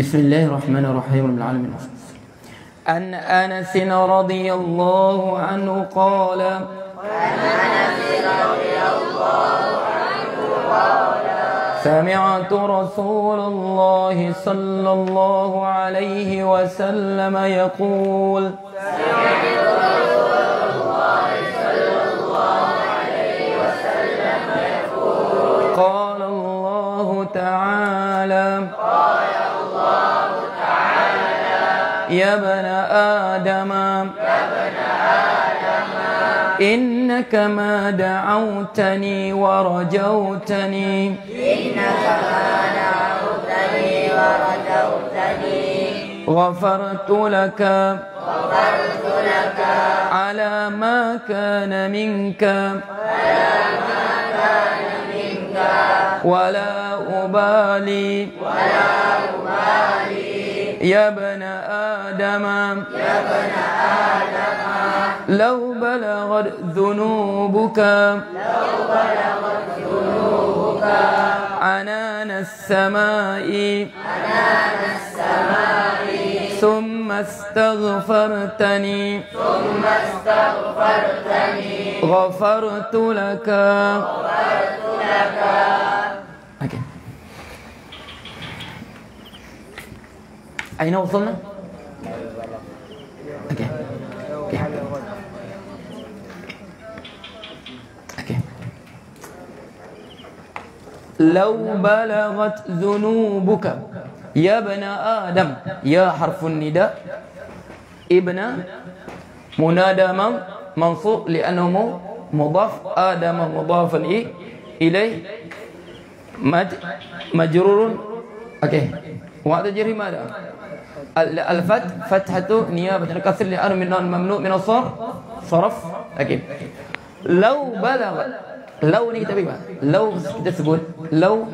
Bismillahirrahmanirrahim. An Anas radhiyallahu anhu qala سمعت رسول الله صلى الله عليه وسلم يقول قال الله تعالى يا ابن آدم إنك ما دعوتني ورجوتني غفرت لك على ما كان منك ولا أبالي يا ابن آدم لو بلغت ذنوبك عنان السماء ثم استغفرتني غفرت لك. Okay. أين وصلنا؟ Okay. لو بلغت ذنوبك يا ابن آدم يا حرف النداء ابن منادى منصوب لأنه مضاف آدم مضاف إليه مجرور. اوكي وتجري ماذا الفتحة نيابة عن الكسر لأنه من ممنوع من الصرف. اوكي لو بلغت لو ni kita bagaimana? Law kita sebut law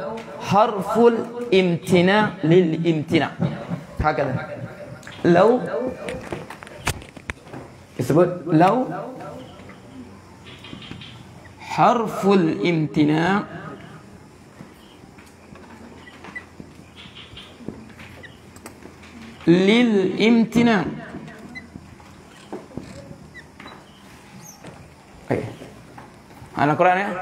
harful imtina lil imtina. Hakala. Law disebut law harful imtina lil imtina. Anak Quran ya.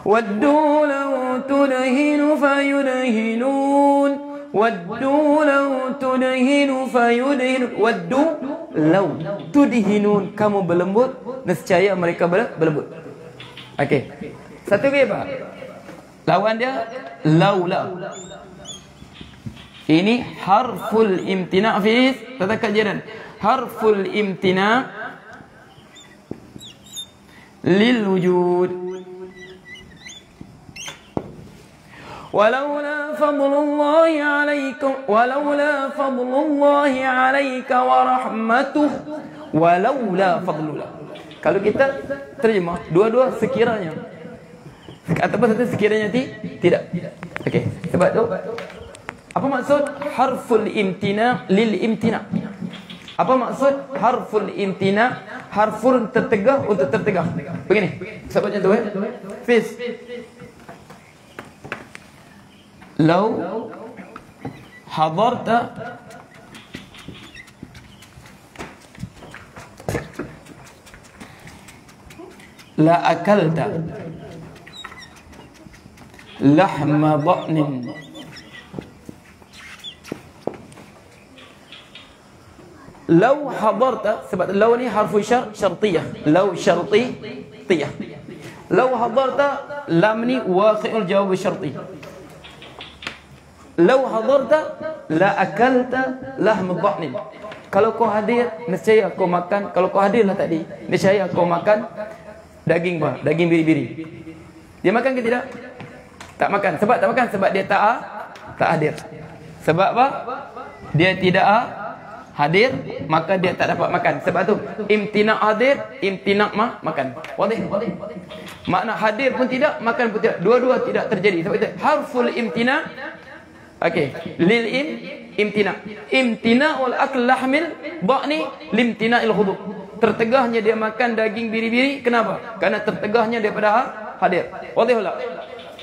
Waddu law tudhinu fayudhinun. Waddu law tudhinu fayudhinun. Waddu law tudhinun. Kamu berlembut, nescaya mereka berlembut. Okey. Satu lagi apa? Lawan dia laula. Ini harful imtina fi tata kajian. Harful imtina lil wujud. Walaula fadlullahi alaikum walaula fadlullahi alaika wa rahmatuh walaula fadlullah. Kalau kita terjemah dua-dua sekiranya ataupun satu sekiranya tidak. Okey, sebab tu apa maksud harful imtina lil imtina? Apa maksud harful imtina? Harful tertegah untuk tertegah. Begini, sebutnya tu Fiz. Law hadarta la akalta lahma dha'nin. Law hadarta, sebab law ni harfu syartiyah. Law syartiyah. Law hadarta, lam ni waqi'ul jawab syarti. Law hadarta la akalta lahm dha'nin. Kalau kau hadir, nescaya kau makan. Kalau kau hadirlah tadi, nescaya kau makan daging apa? Daging biri-biri. Dia makan ke tidak? Tak makan. Sebab tak makan? Sebab dia tak hadir. Sebab apa? Dia tidak hadir, maka dia tak dapat makan. Sebab tu imtina hadir, imtina makan. Wadih. Makna hadir pun tidak, makan pun tidak. Dua-dua tidak terjadi. Sebab itu harful imtina. Okey, lil imtina. Imtina'ul akl lahmil dha'ni limtina'il khudu. Tertegahnya dia makan daging biri-biri. Kenapa? Karena tertegahnya daripada hadir. Wadih lah.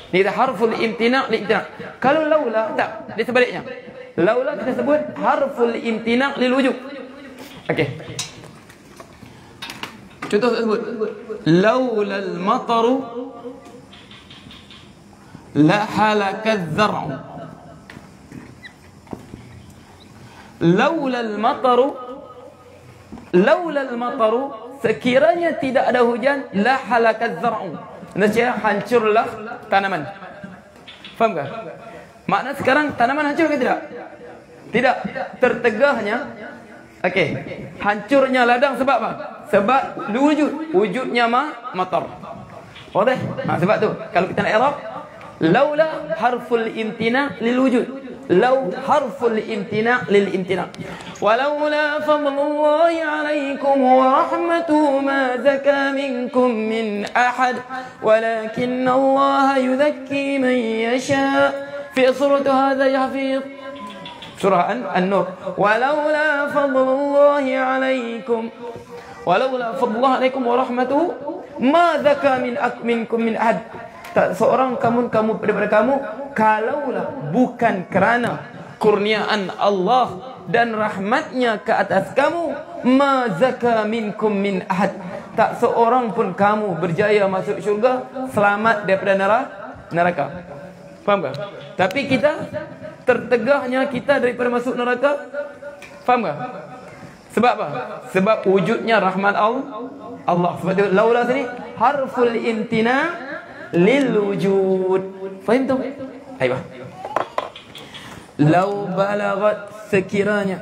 Ini harful imtina' li imtina'. Kalau laula tak, dia sebaliknya. Laula kita sebut harful imtina' lil wujub. Okey. Contoh saya sebut. Laulal mataru la halakaz zar'u. Laulal mataru sekiranya tidak ada hujan la halakaz zar'u. Nescaya hancurlah tanaman. Faham tak? Makna sekarang tanaman hancur ke tidak? Tidak. Tertegahnya. Okey. Hancurnya ladang sebab apa? Sebab wujudnya matar. Wadah? Sebab tu kalau kita nak i'rab, laula harful imtina' lil wujud. Law harful imtina' lil imtina'. Walaula fadlullahi 'alaikum wa rahmatuhu ma zaka minkum min ahad walakinna Allah yuzakki man yasha. Fi surah hadha ya hafiz. Surah An-Nur. Walaula fadlullahi 'alaikum walaula fadlullahi 'alaikum wa rahmatuhu ma zaka minkum min ahad. Tak seorang kamu daripada kamu kalaulah bukan kerana kurniaan Allah dan rahmatnya ke atas kamu, ma zaka minkum min ahad, tak seorang pun kamu berjaya masuk syurga, selamat daripada neraka. Faham tak? Tapi kita tertegahnya kita daripada masuk neraka. Faham tak? Sebab apa? Sebab wujudnya rahmat Allah. Sebab itu laula sini harful imtina' lil wujud. Faham tu? Ayo. Lau balagat sekiranya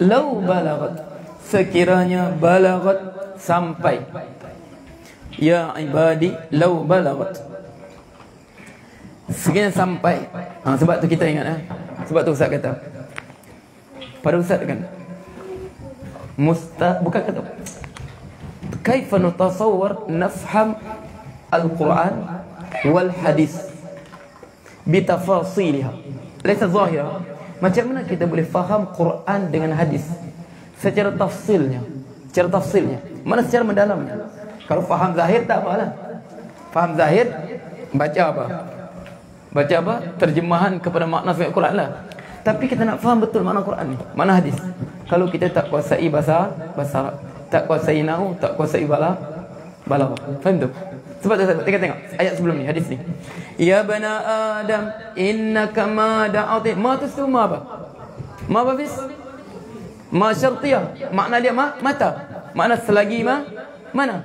lau balagat sekiranya balagat sampai. Ya ibadi lau balagat sekiranya sampai. Sebab tu kita ingat sebab tu Ustaz kata pada Ustaz kan bukan kata kaifa nutasawwar nafham al-Quran wal hadis bitafasiliha laysa zahira. Macam mana kita boleh faham Quran dengan hadis secara tafsilnya? Mana secara mendalamnya? Kalau faham zahir tak apalah. Faham zahir baca apa? Terjemahan kepada makna ayat Quran lah. Tapi kita nak faham betul makna Quran ni, mana hadis. Kalau kita tak kuasai bahasa tak kuasai nahwu, tak kuasai balaghah. Faham tu? Sebab tu tengok ayat sebelum ni, hadis ni. Ya bana Adam innaka ma da'ati. Ma tu semua apa? Ma habis? Ma syartiyah. Makna dia mata. Makna selagi mana?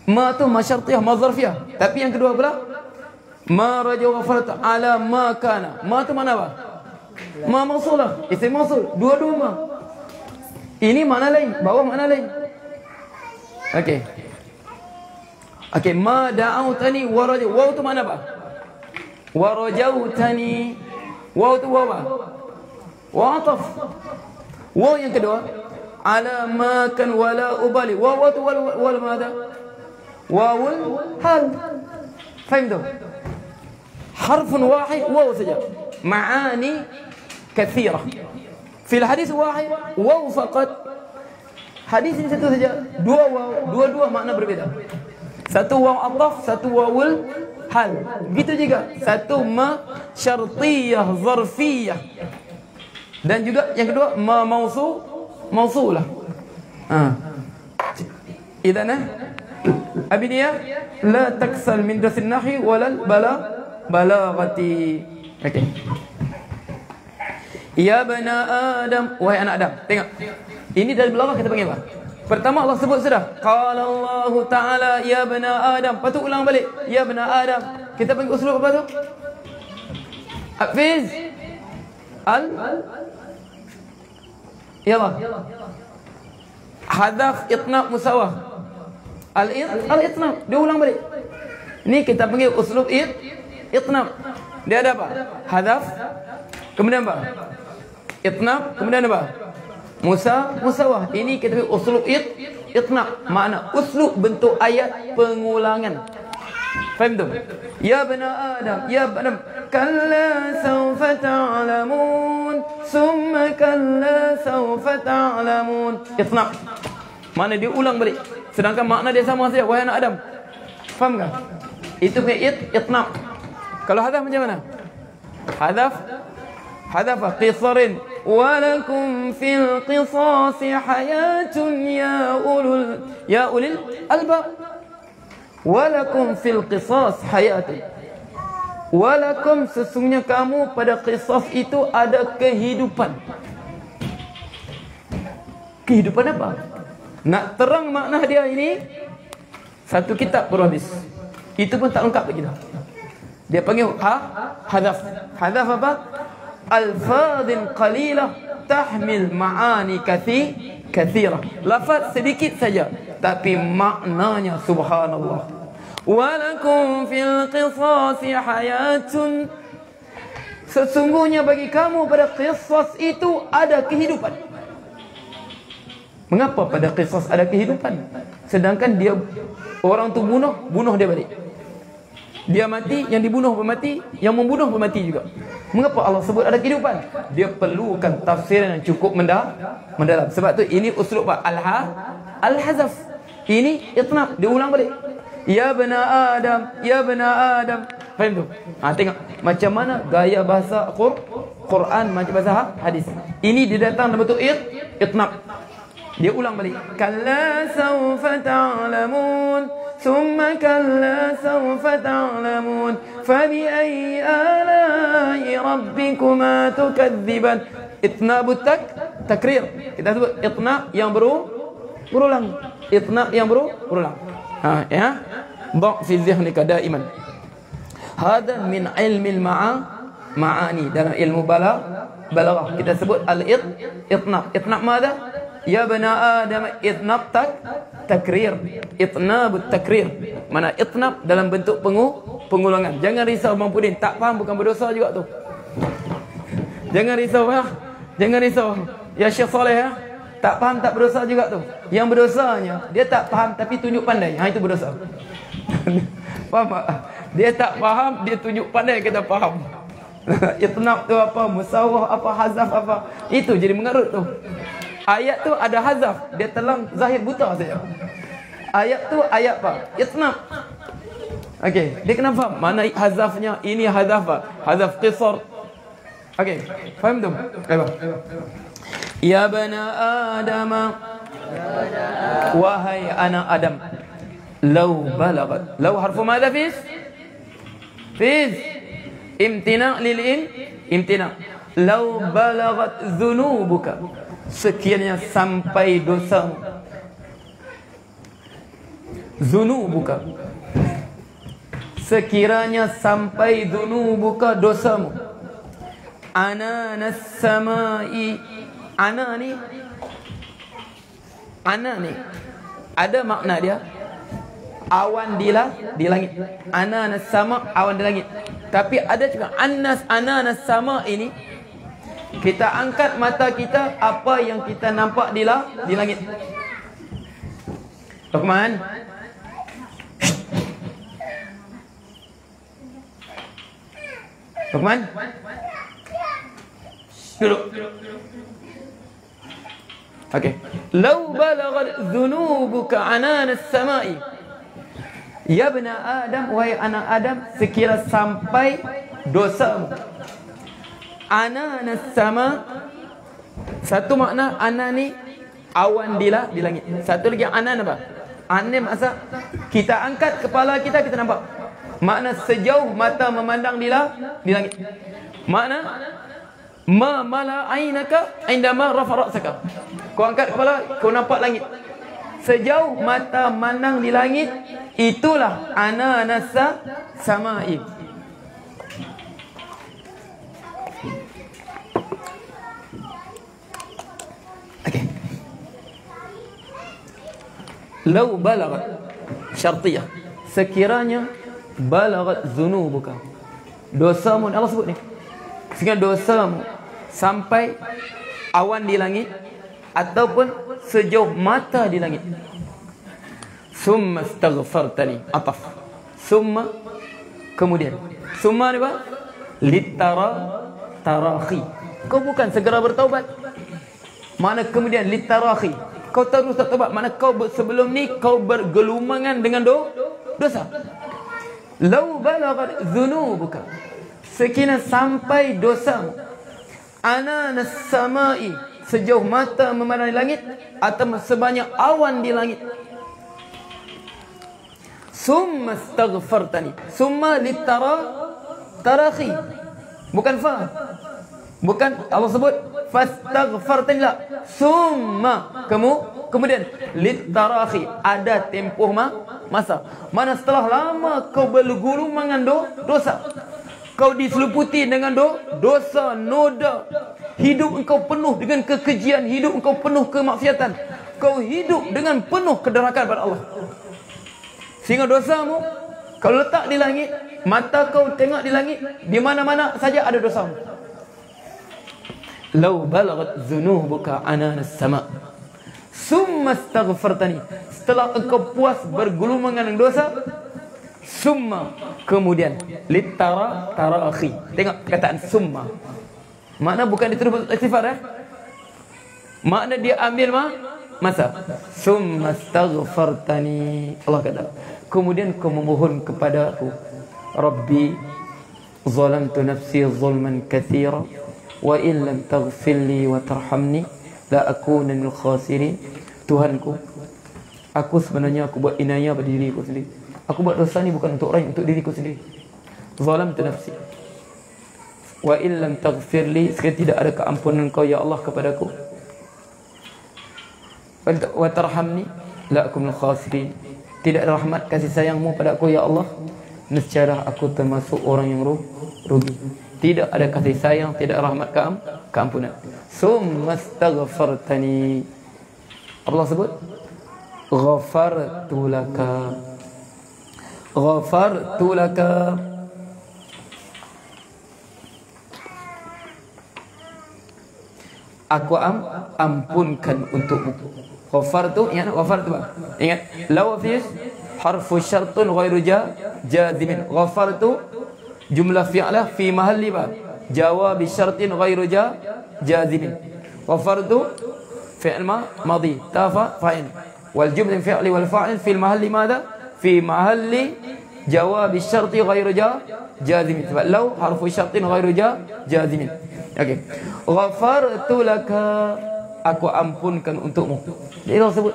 Ma tu ma syartiyah, ma zarfiyah. Tapi yang kedua pula ma raja wa farat ala ma kana. Ma tu mana apa? Ma mausulah, isim mausul, dua-dua ma. Ini makna lain, bawah makna lain. Okey, ma da'autani wa rajau. Waw tu makna apa? Wa rajautani. Waw tu waw apa? Wa ataf. Waw yang kedua ala ma kan wala ubali. Waw tu wal mada? Wawul hal. Faham tu? Harfun wahid waw saja. Ma'ani kathira. Fil hadis wahid waw faqat. Hadis ini satu saja, dua waw, dua makna berbeza. Satu waw ataf, satu wawul hal. Begitu juga satu ma syartiyah zarfiyah. Dan juga yang kedua ma mausulah. Idan abiniya la taksal min dasin nahi walal balaghati. Okey. Ya bana Adam, wahai anak Adam. Tengok. Ini dari balaghah kita panggil apa? Pertama Allah sebut sudah. Qala Allah Ta'ala ya bana Adam. Lepas tu ulang balik. Ya bana Adam. Kita panggil uslub apa tu? Hafiz. Yalah. Hadaf itnab musawah. Al-itnab. Dia ulang balik. Ni kita panggil uslub itnab. Dia ada apa? Hadaf. Kemudian apa? Itnab. Kemudian apa? Musawah. Ini kita panggil uslub itnab. Makna uslub bentuk ayat pengulangan. Faham tu? Ya bana Adam, ya bana kalla sawfa ta'lamun, summa kalla sawfa ta'lamun. Itnab. Mana dia ulang balik. Sedangkan makna dia sama saja, wahai anak Adam. Faham tak? Itu punya itnab. Kalau hadaf macam mana? Hadaf qisarin. Walakum fil qisasi hayatun ya ulil albab. Walakum fil qisas hayatun. Walakum, sesungguhnya kamu pada qisas itu ada kehidupan. Kehidupan apa? Nak terang makna dia ini, satu kitab baru habis. Itu pun tak lengkap lagi dah. Dia panggil hadaf. Hadaf apa? Alfadhin qalilah tahmil ma'ani kathirah. Lafaz sedikit saja, tapi maknanya subhanallah. Walakum fil qisasi hayatun. Sesungguhnya bagi kamu pada qisas itu ada kehidupan. Mengapa pada qisas ada kehidupan? Sedangkan dia, orang tu bunuh dia balik. Dia mati, yang dibunuh pun mati, yang membunuh pun mati juga. Mengapa Allah sebut ada kehidupan? Dia perlukan tafsiran yang cukup mendalam. Sebab tu ini uslub al-hazaf. Ini itnab, dia ulang balik. Ya bena Adam, ya bena Adam. Faham tu? Tengok macam mana gaya bahasa Quran, macam bahasa hadis. Ini dia datang dalam bentuk itnab. Dia ulang balik. Kalla sawfa ta'lamun, thumma kalla sawfa ta'lamun, fabi'ayyi ala'i rabbikuma tukadziban. Itnabut takrir. Kita sebut itnab yang berulang. Itnab yang berulang. Ya. Dha' fi dhihnika daiman. Hada min ilmi al-ma'ani. Dalam ilmu balaghah kita sebut al-itnab. Itnab mana? Ya bena Adam, itnab takrir. Itnabut takrir. Mana itnab dalam bentuk pengulangan. Jangan risau Bang Pudin, tak faham bukan berdosa juga tu. Jangan risau ya. Jangan risau. Ya Syekh Saleh ya. Tak faham tak berdosa juga tu. Yang berdosanya dia tak faham tapi tunjuk pandai. Itu berdosa. Faham tak? Dia tak faham, dia tunjuk pandai kita faham. Itnab tu apa? Musawah apa? Hazaf apa? Itu jadi mengarut tu. Ayat tu ada hazaf, dia telang zahir buta saja. Ayat tu ayat apa? Itnab. Okey, dia kena faham mana hazafnya. Ini hazaf apa? Hazaf qisar. Okey, faham tu? Baik. Ya bana Adam, wahai anak Adam. Law balagat. Law harfu madha fiz imtina lil imtina. Law balagat dhunubuka, sekiranya sampai dosamu. Dhunubuka, sekiranya sampai dhunubuka, dosamu. Ananas samai. Ana ni ada makna dia awan di langit. Ananas sama, awan di langit. Tapi ada juga ananas sama ini, kita angkat mata kita, apa yang kita nampak di langit. Lukman. Lukman. Duduk. Okey. Law balaghat dhunubuka ananas samai. Ya bena Adam, wahai anak Adam, sekira sampai dosamu. Ananas sama, satu makna ana ni awan di langit. Satu lagi anan apa? Anan masa kita angkat kepala kita nampak. Makna sejauh mata memandang di langit. Makna ma mala ainaka indama rafa ra'saka. Kau angkat kepala, kau nampak langit. Sejauh mata mandang di langit, itulah ananasa samai. Okey. Law balaghat syartiyah, sekiranya balaghat dzunubuka, dosamu, Allah sebut ni. Sekiranya dosamu sampai awan di langit ataupun sejauh mata di langit. Summa astaghfartani, ataf. Summa, kemudian. Summa ni apa? Tarahi. Kau bukan segera bertaubat. Mana kemudian litarahi. Kau terus tak taubat, makna kau sebelum ni kau bergelumangan dengan dosa. Lau balaghat dzunubuka, sekiranya sampai dosamu ananas samai, sejauh mata memandangi langit, atau sebanyak awan di langit. Summa astaghfartani, summa tarahi, bukan fa, bukan Allah sebut fastaghfartani, la, summa, kemudian litarahi, ada tempoh masa. Mana setelah lama kau bergulumangan dosa, kau diseliputi dengan dosa, noda, hidup engkau penuh dengan kekejian, hidup engkau penuh kemaksiatan, kau hidup dengan penuh kedurhakaan pada Allah. Sehingga dosamu kalau letak di langit, mata kau tengok di langit, di mana-mana saja ada dosamu. Lau balaghat dzunubuka ananas sama, summa astaghfartani, setelah engkau puas bergulumangan dengan dosa, summa, kemudian tarahi. Tengok perkataan summa, makna bukan diterus istighfar, makna dia ambil masa. Summa astaghfartani, Allah kata, kemudian kau memohon kepada aku, Rabbi zalamtu nafsi zulman katsira wa in lam taghfir li wa tarhamni la akuna minal khasirin. Tuhanku, aku sebenarnya aku buat inayah pada diriku sendiri. Aku buat dosa ni bukan untuk orang, untuk diriku sendiri. Zalamtu nafsi wa in lam taghfir li, sekiranya tidak ada keampunan Kau ya Allah kepadaku, wa tarhamni la akun minal khasirin, tidak ada rahmat kasih sayangmu pada aku ya Allah, nescaya aku termasuk orang yang rugi. Tidak ada kasih sayang, tidak rahmat keampunan. Summa astaghfartani, Allah sebut ghafartu laka, ghafartu laka, aku ampunkan untukmu. Ghafartu, ingat ghafartu apa? Ingat law fi harfu syartun ghairu jazimin. Ghafartu jumlah fi'lah fi mahalli ba jawab syartin ghairu jazimin. Ghafartu fi'l madhi tafa fa'il wal jumlah fi'li wal fa'il fi mahalli madha fi mahalli jawab syarti ghairu jazimin. Sebab law harfu syartin ghairu jazimin. Okey, ghafartu laka, aku ampunkan untukmu. Jadi Allah sebut,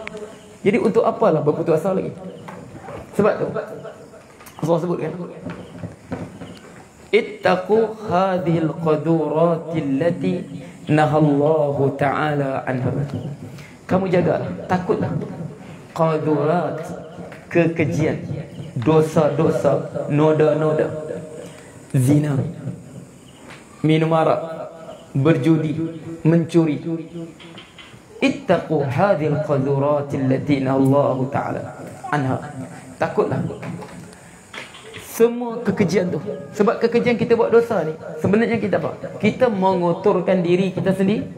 jadi untuk apalah berputus asa lagi? Sebab tu Allah sebut kan, ittaqu hadhil qadurati allati nahallahu ta'ala anha. Kamu jaga, takutlah qadurat, kekejian, dosa-dosa, noda-noda, zina, minum arak, berjudi, mencuri. Ittaqu hadhil qadurati allati nahallahu ta'ala anha. Takutlah semua kekejian tu. Sebab kekejian kita buat dosa ni, sebenarnya kita apa? Kita mengotorkan diri kita sendiri.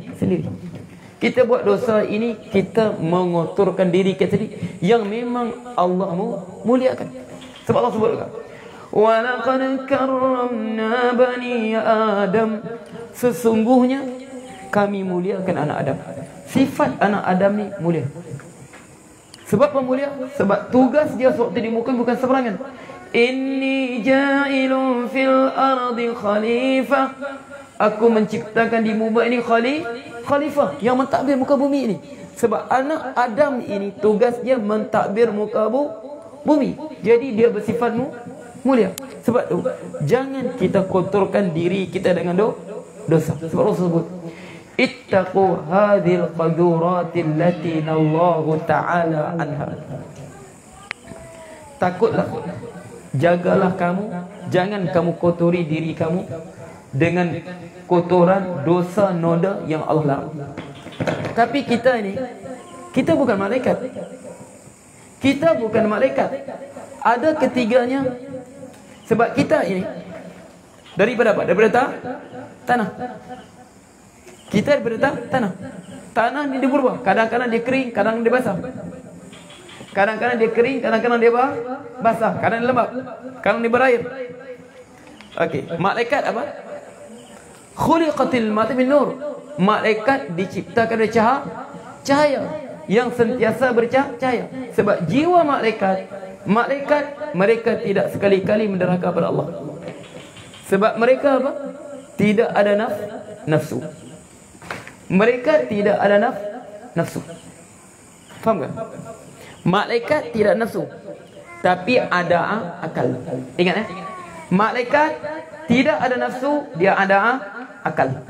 Kita buat dosa ini, kita mengotorkan diri kita sendiri yang memang Allah muliakan. Sebab Allah sebutkan, wa laqad karramna bani Adam, sesungguhnya kami muliakan anak Adam. Sifat anak Adam ni mulia. Sebab apa mulia? Sebab tugas dia sewaktu di muka bukan seberangan. Inni ja'ilun fil ardi khalifah, aku menciptakan di muka ini khalifah yang mentadbir muka bumi ini. Sebab anak Adam ini tugas dia mentadbir muka bumi. Jadi dia bersifat mulia. Sebab tu jangan kita kotorkan diri kita dengan dosa. Sebab Allah sebut, ittaqu hadhil qadurati allati nallahu ta'ala anha. Takutlah, jagalah kamu, jangan kamu kotori diri kamu dengan kotoran dosa noda yang Allah larang. Tapi kita ini, kita bukan malaikat. Kita bukan malaikat. Ada ketiganya. Sebab kita ini daripada apa? Daripada tanah. Kita daripada tanah. Tanah ni dia berubah. Kadang-kadang dia kering, kadang-kadang dia basah. Kadang-kadang dia kering, kadang-kadang dia basah. Kadang dia lembab, kadang dia berair. Okey, malaikat apa? Khuliqatil malaikat min nur. Malaikat diciptakan dari cahaya. yang sentiasa bercahaya. Sebab jiwa malaikat mereka tidak sekali-kali menderhaka pada Allah. Sebab mereka apa? Tidak ada nafsu. Mereka tidak ada nafsu. Faham tak? Malaikat tidak nafsu, tapi ada akal. Ingat malaikat tidak ada nafsu, dia ada akal.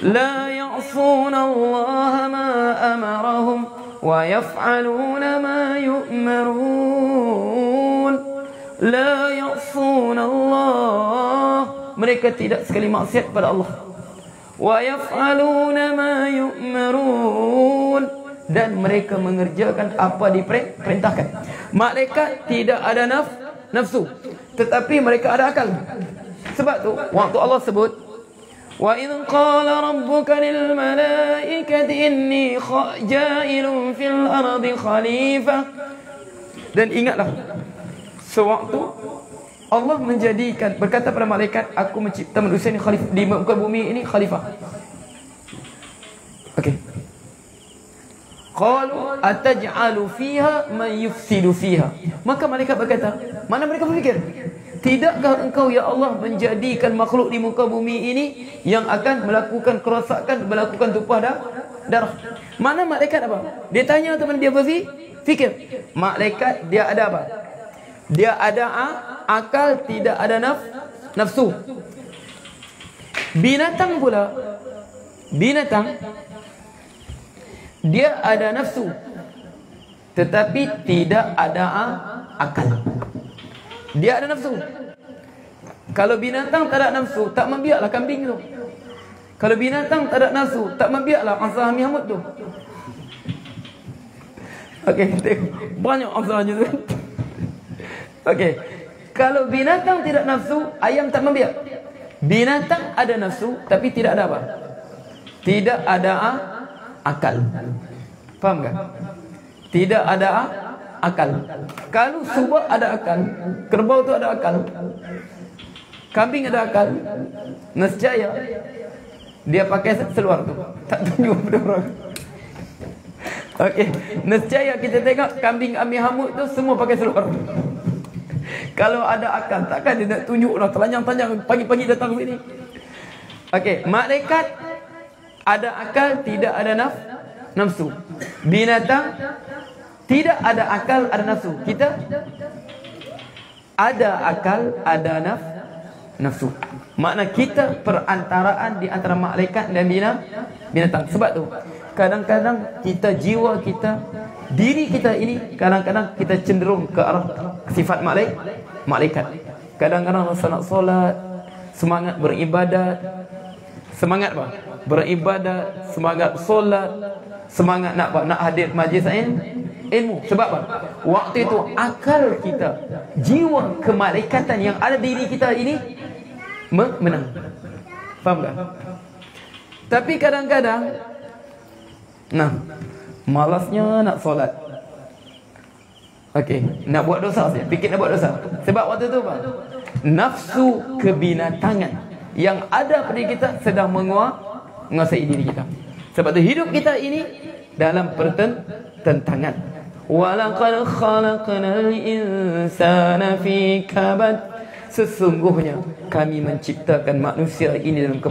La ya'suna Allah ma amarahum wa yaf'aluna ma yu'marun. La ya'suna Allah, mereka tidak sekali maksiat pada Allah. Wa yaf'aluna ma yu'marun, dan mereka mengerjakan apa diperintahkan. Malaikat tidak ada nafsu, tetapi mereka ada akal. Sebab tu waktu Allah sebut, wa idh qala rabbuka lil malaikati inni ja'ilun fil ardi khalifah. Dan ingatlah sewaktu Allah menjadikan, berkata pada malaikat, aku mencipta manusia ini khalifah di muka bumi ini, khalifah. Okey. Qalu ataj'alu fiha man yufsidu fiha. Maka malaikat berkata, mana mereka berfikir, tidakkah engkau ya Allah menjadikan makhluk di muka bumi ini yang akan melakukan kerosakan, melakukan tumpah darah? Mana malaikat apa? Dia tanya teman dia berfikir. Malaikat dia ada apa? Dia ada akal, tidak ada nafsu. Binatang pula, binatang dia ada nafsu, tetapi tidak ada akal. Dia ada nafsu. Kalau binatang tak ada nafsu, tak membiaklah kambing tu. Kalau binatang tak ada nafsu, tak membiaklah angsa Hamid tu. Okey, tengok banyak angsanya tu. Okey, kalau binatang tidak nafsu, ayam tak membiak. Binatang ada nafsu, tapi tidak ada apa? Tidak ada akal. Faham tak? Tidak ada akal. Kalau subak ada akal, kerbau tu ada akal, kambing ada akal, nescaya dia pakai seluar tu, tak tunjuk pada orang. Okey, nescaya kita tengok kambing Ami Hamud tu semua pakai seluar. Kalau ada akal, takkan dia nak tunjuk lah telanjang-telanjang pagi-pagi datang sini. Okey, malaikat ada akal, tidak ada nafsu. Binatang tidak ada akal, ada nafsu. Kita ada akal, ada nafsu. Makna kita perantaraan di antara malaikat dan binatang. Sebab tu kadang-kadang kita, jiwa kita, diri kita ini, kadang-kadang kita cenderung ke arah sifat malaikat. Kadang-kadang rasa nak solat, semangat beribadat, semangat apa? Beribadat, semangat solat, semangat nak hadir majlis ilmu. Sebab apa? Waktu itu akal kita, jiwa kemalaikatan yang ada diri kita ini menang. Faham tak? Tapi kadang-kadang malasnya nak solat. Okey, nak buat dosa saja, fikir nak buat dosa. Sebab waktu itu apa? Nafsu kebinatangan yang ada pada kita sedang menguasai diri kita. Sebab itu hidup kita ini dalam pertentangan. Walaqad khalaqnal insana fi kabad. Sesungguhnya kami menciptakan manusia ini dalam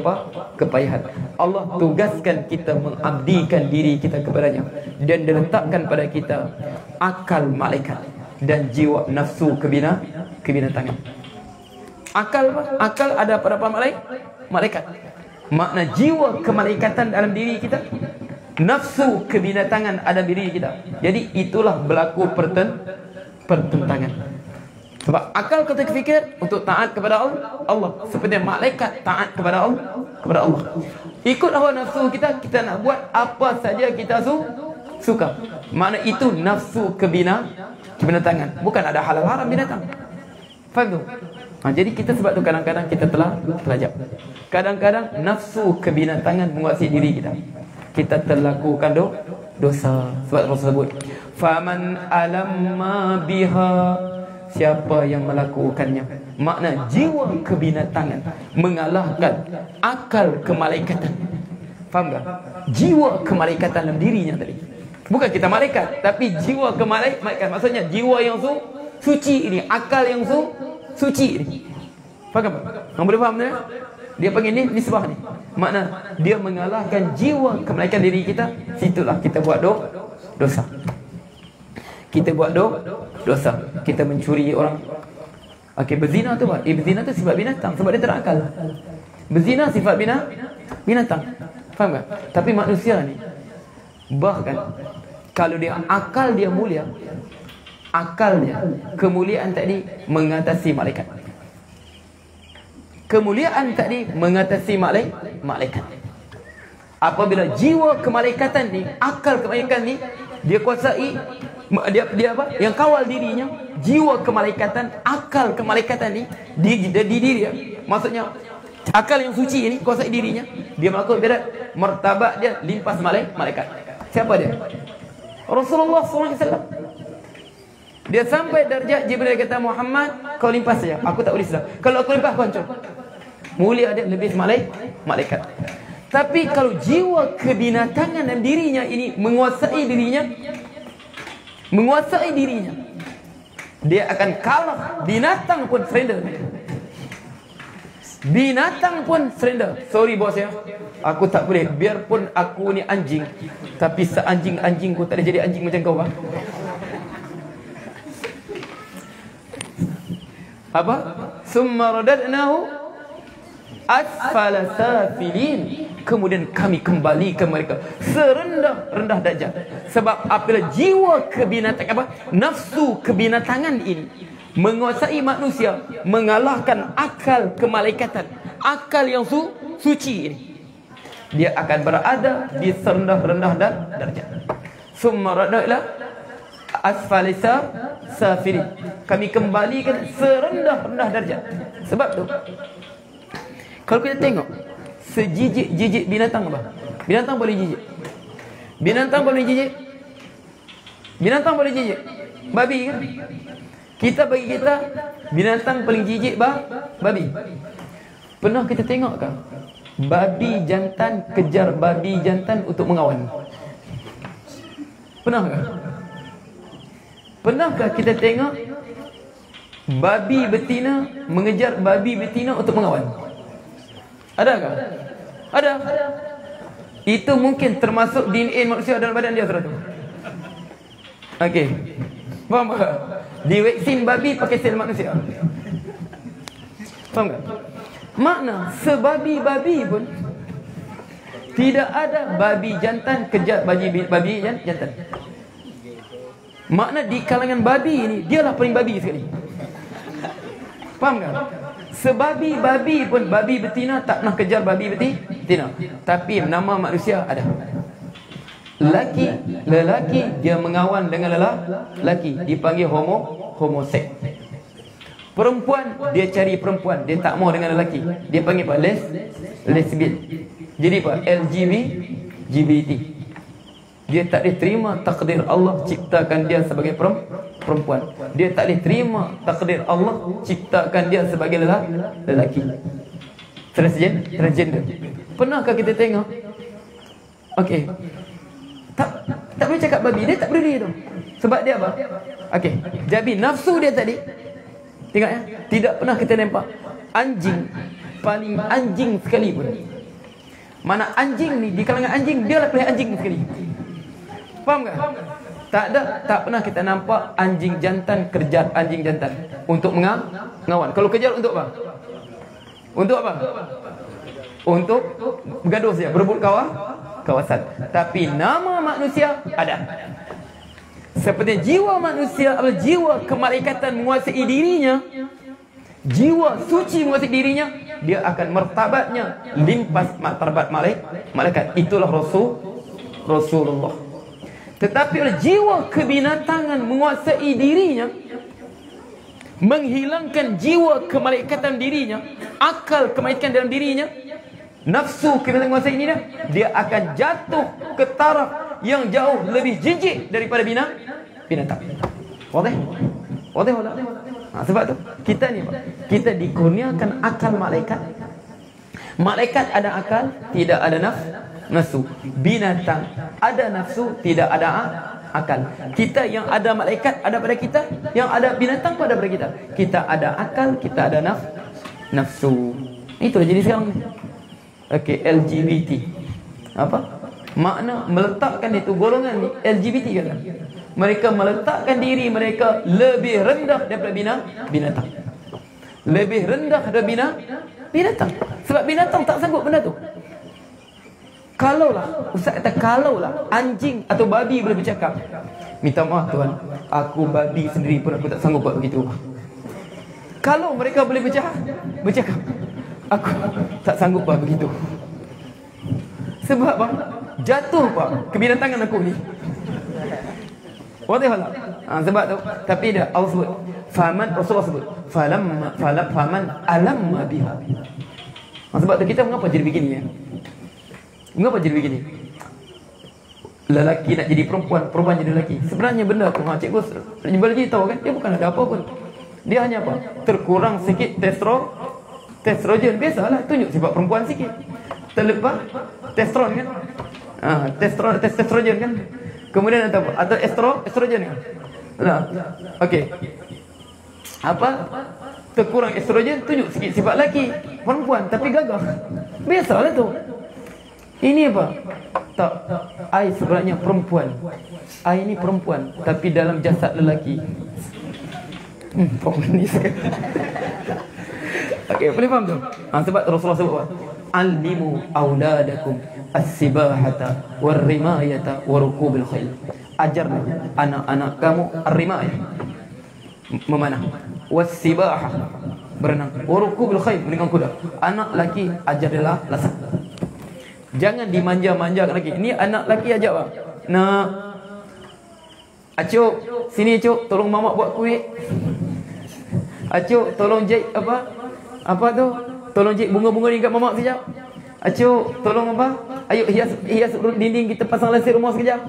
kepayahan. Allah tugaskan kita mengabdikan diri kita kepadanya, dan diletakkan pada kita akal malaikat dan jiwa nafsu kebinatangan. Akal ada pada malaikat. Makna jiwa kemalaikatan dalam diri kita, nafsu kebinatangan ada diri kita. Jadi itulah berlaku pertentangan. Sebab akal kita fikir untuk taat kepada Allah, seperti malaikat taat kepada Allah. Ikut hawa nafsu kita, kita nak buat apa saja kita suka. Makna itu nafsu kebinatangan. Bukan ada halal haram binatang. Faham tu? Jadi kita, sebab tu kadang-kadang kita telah terlajap. Kadang-kadang nafsu kebinatangan menguasai diri kita. Kita terlakukan dosa. Sebab Rasul sebut, faman alamma biha, siapa yang melakukannya. Makna jiwa kebinatangan mengalahkan akal kemalaikatan. Faham tak? Jiwa kemalaikatan dalam dirinya tadi. Bukan kita malaikat, tapi jiwa ke malaikat. Maksudnya jiwa yang suci ini, akal yang suci ini. Faham? Kamu boleh faham tak? Dia panggil ni nisbah ni. Makna dia mengalahkan jiwa kemalaikan diri kita. Situlah kita buat dosa. Kita buat dosa. Kita mencuri orang. Okey, berzina tu apa? Berzina tu sifat binatang sebab dia terakal. Berzina sifat binatang. Faham tak? Tapi manusia ni bahkan kalau dia akal dia mulia, akalnya, kemuliaan tadi mengatasi malaikat. Kemuliaan tadi mengatasi malaikat. Apabila jiwa kemalaikatan ni, akal kemalaikatan ni dia kuasai, dia apa? Yang kawal dirinya, jiwa kemalaikatan, akal kemalaikatan ni di diri dia. Maksudnya akal yang suci ini kuasai dirinya, dia melakukan berat, martabat dia limpas malaikat. Siapa dia? Rasulullah SAW. Dia sampai darjat Jibril kata, Muhammad, kau limpas saja, aku tak boleh sedar. Kalau aku limpas, kau hancur. Mulia dia lebih malaikat. Tapi kalau jiwa kebinatangan dalam dirinya ini menguasai dirinya, dia akan kalah. Binatang pun surrender. Sorry bos ya, aku tak boleh. Biarpun aku ni anjing, tapi seanjing-anjingku tak ada jadi anjing macam kau, apa? Summa radadnahu asfala safilin. Kemudian kami kembalikan mereka serendah-rendah darjat. Sebab apabila jiwa kebinatangan, nafsu kebinatangan ini menguasai manusia, mengalahkan akal kemalaikatan, akal yang suci ini, dia akan berada di serendah-rendah darjat. Summa radadnahu ila asfalisa safilin. Kami kembalikan serendah-rendah darjat. Sebab tu kalau kita tengok sejijik-jijik binatang apa? Binatang boleh jijik. Binatang boleh jijik. Babi kan? Bagi kita binatang paling jijik babi. Pernah kita tengok kan? Babi jantan kejar babi jantan untuk mengawan. Pernahkah kita tengok babi betina mengejar babi betina untuk mengawan? Adakah? Ada. Itu mungkin termasuk DNA manusia dalam badan dia, saudara. Okey. Faham tak? Divaksin babi pakai sel manusia. Faham tak? Makna sebabi-babi pun tidak ada babi jantan kejar babi jantan. Makna di kalangan babi ini dialah paling babi sekali. Faham tak? Sebabi-babi pun, babi betina tak pernah kejar babi betina. Tapi nama manusia ada. Lelaki dia mengawan dengan lelaki, dipanggil homoseks. Perempuan dia cari perempuan, dia tak mau dengan lelaki, dia panggil apa? Lesbian. Jadi apa? LGBT. Dia tak boleh terima takdir Allah ciptakan dia sebagai perempuan. Dia tak boleh terima takdir Allah ciptakan dia sebagai lelaki. Transgender. Pernahkah kita tengok? Okey. Tak boleh cakap babi, dia tak berdiri tu. Sebab dia apa? Okey. Jadi nafsu dia tadi, tengok ya, tidak pernah kita nampak anjing paling anjing sekali pun. Mana anjing ni, di kalangan anjing dia lah paling anjing sekali. Faham tak? Tak pernah kita nampak anjing jantan kejar anjing jantan untuk mengawan. Kalau kejar untuk apa? Untuk bergaduh saja, berebut kawasan. Tapi nama manusia ada. Seperti jiwa manusia, jiwa kemalaikatan menguasai dirinya, jiwa suci menguasai dirinya, dia akan martabatnya limpas martabat malaikat. Itulah Rasulullah. Tetapi oleh jiwa kebinatangan menguasai dirinya, menghilangkan jiwa kemalaikatan dirinya, akal kemalaikatan dalam dirinya, nafsu kebinatangan menguasai dirinya, dia akan jatuh ke taraf yang jauh lebih jijik daripada binatang. Wadah? Sebab tu kita ni, kita dikurniakan akal malaikat. Malaikat ada akal, tidak ada nafsu. Binatang ada nafsu, tidak ada akal. Kita yang ada malaikat ada pada kita, yang ada binatang pada kita. Kita ada akal, kita ada nafsu. Itulah jadi sekarang. Okey, LGBT. Apa? Makna meletakkan itu golongan ni LGBT kan. Mereka meletakkan diri mereka lebih rendah daripada binatang. Lebih rendah daripada binatang. Sebab binatang tak sanggup benda tu. Kalaulah, Ustaz kata kalaulah anjing atau babi boleh bercakap, minta maaf tuan, aku babi sendiri pun aku tak sanggup buat begitu. Kalau mereka boleh bercakap, aku tak sanggup buat begitu. Sebab apa? Jatuh pak kebinatangan aku ni. Wadih tak? Sebab tu. Tapi dah Allah sebut, faman, Rasulullah sebut, faman alamma biha. Sebab tu kita mengapa jadi begini ya? Mengapa jadi begini? Lelaki nak jadi perempuan, perempuan jadi lelaki. Sebenarnya benda tu, cikgu lagi tahu kan, dia bukan ada apa pun. Dia hanya apa? Terkurang sikit testosteron. Biasalah, tunjuk sifat perempuan sikit. Terlepas testosteron kan? Testosteron kan? Kemudian atau estrogen kan? Nah, okey. Apa? Terkurang estrogen, tunjuk sikit sifat lelaki, perempuan tapi gagah. Biasalah tu. Ini apa? Tak. I sebenarnya perempuan. I ni perempuan tapi dalam jasad lelaki. Perempuan ni sekali. Okey, boleh faham tu? Sebab Rasulullah sebut apa? Allimu auladakum as-sibahata war-rimayata wa rukubil khail. Ajarlah anak-anak kamu ar-rimayah, memanah, was-sibahah, berenang, wa rukubil khail, dengan kuda. Anak laki ajarlah lasak. Jangan dimanja-manjakan lagi. Ini anak laki ajak bang. Nak Acuk, sini Acuk, tolong mamak buat kuih. Acuk, tolong jahit apa tu? Tolong jahit bunga-bunga ni kat mamak sekejap. Acuk, tolong apa? Ayo hias dinding, kita pasang lasir rumah sekejap.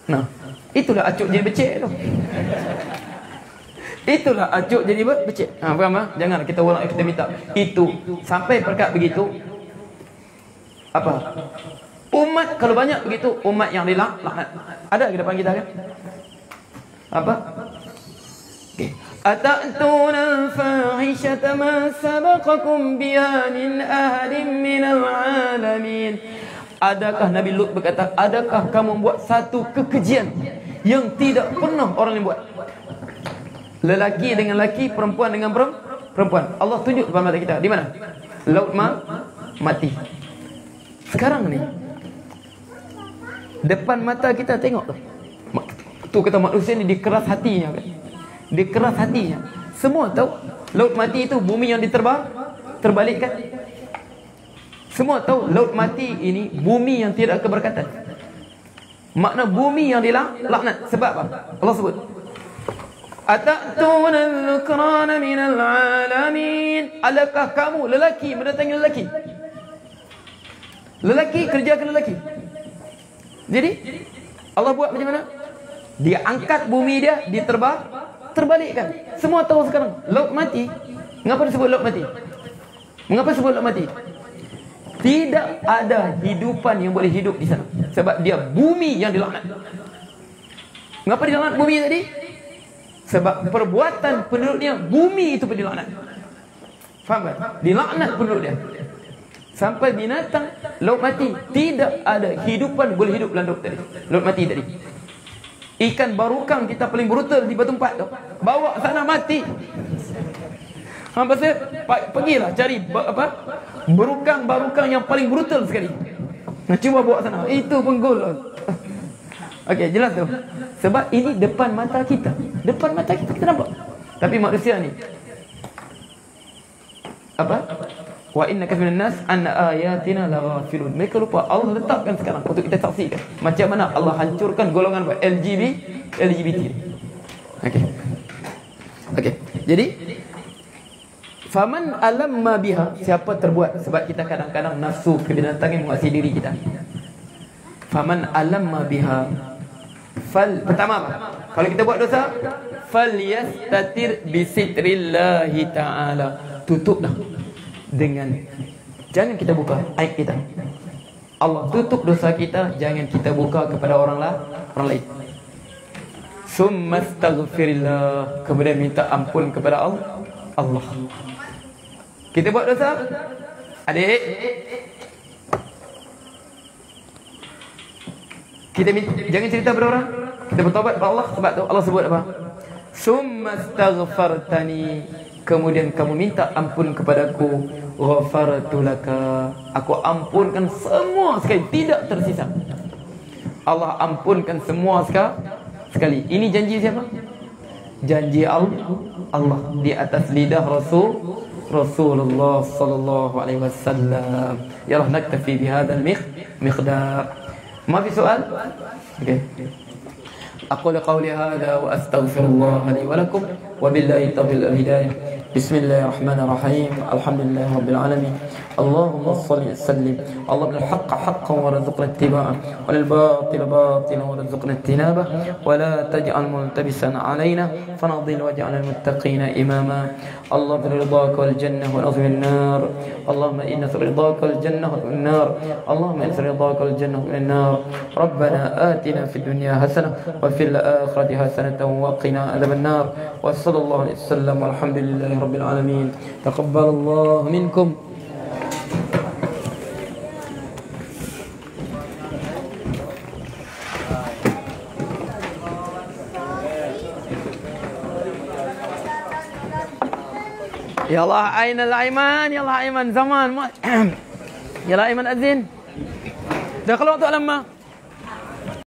Nah, itulah Acuk jadi becek tu. Itulah Acuk jadi becek. Faham tak? Jangan kita ulang, kita minta. Itu sampai perkat begitu. Apa? Umat kalau banyak begitu, umat yang dilaknat. Ada ke depan kita kan? Apa? Okey. Atatuna al-fahishata ma sabaqakum biha min ahadin minal alamin. Adakah Nabi Lut berkata, adakah kamu buat satu kekejian yang tidak pernah orang yang buat? Lelaki dengan lelaki, perempuan dengan perempuan. Allah tunjuk depan mata kita. Di mana? Laut mati. Sekarang ni depan mata kita tengok tu. Tu kata manusia ni dikeras hatinya kan. Dikeras hatinya. Semua tahu laut mati itu bumi yang terbalikkan. Semua tahu laut mati ini bumi yang tidak keberkatan. Makna bumi yang dilaknat. Sebab apa? Allah sebut, Atatuna al-lukrana minal alamin. Adakah kamu lelaki mendatangi lelaki? Lelaki kerjakan lelaki. Jadi Allah buat macam mana? Dia angkat bumi dia, dia terbalikkan. Semua tahu sekarang laut mati. Mengapa disebut laut mati? Mengapa disebut laut mati? Tidak ada hidupan yang boleh hidup di sana. Sebab dia bumi yang dilaknat. Mengapa dilaknat bumi tadi? Sebab perbuatan penduduknya, bumi itu pun dilaknat. Faham tak? Dilaknat penduduk dia. Sampai binatang laut mati, tidak ada hidupan boleh hidup dalam laut tadi. Laut mati tadi. Ikan barukang kita paling brutal di Batu Empat tu, bawa sana mati. Pasal pergilah cari barukang yang paling brutal sekali. Cuba bawa sana. Itu pun gol. Okey, jelas tu. Sebab ini depan mata kita. Depan mata kita nampak. Tapi manusia ni apa? Wa innaka minan nas an ayatina laghafilun. Mereka lupa Allah letakkan sekarang untuk kita saksikan macam mana Allah hancurkan golongan LGBT. Okey. Jadi faman alamma biha, siapa terbuat, sebab kita kadang-kadang nafsu kebinatangan menguasai diri kita. Faman alamma biha, pertama apa? Kalau kita buat dosa, falyastatir bi sitrillahi ta'ala. Tutuplah dengan jangan kita buka aib kita. Allah tutup dosa kita, jangan kita buka kepada orang lain. Summa astaghfirillah, kemudian minta ampun kepada Allah. Kita buat dosa, adik, kita jangan cerita pada orang, kita bertobat kepada Allah. Sebab tu Allah sebut apa? Summa astaghfartani, kemudian kamu minta ampun kepadaku, ghafartu laka, aku ampunkan semua sekali, tidak tersisa. Allah ampunkan semua sekali. Ini janji siapa? Janji Allah di atas lidah Rasulullah sallallahu alaihi wasallam. Ya Allah, naktafi bihadzal miqdar. Ma fi soal? Okey. أقول قولي هذا وأستغفر الله لي ولكم وبالله التوفيق والهداية. بسم الله الرحمن الرحيم. الحمد لله رب العالمين. اللهم صل وسلم اللهم الحق حقا وارزقنا اتباعه وللباطل باطلا وارزقنا اجتنابه ولا تجعل ملتبسا علينا فنضل واجعل المتقين إماما. اللهم رضاك والجنة ونعوذ من النار. اللهم إنا رضاك والجنة ونعوذ من النار. اللهم إنا رضاك والجنة ونعوذ من النار. ربنا آتنا في الدنيا حسنة وفي الآخرة حسنة وقنا عذاب النار. وصلى الله عليه وسلم والحمد لله رب العالمين. تقبل الله منكم. Ya Allah, aina al-Aiman, ya Allah Aiman zaman. Ya Allah Aiman azin. Dah keluar tu lama.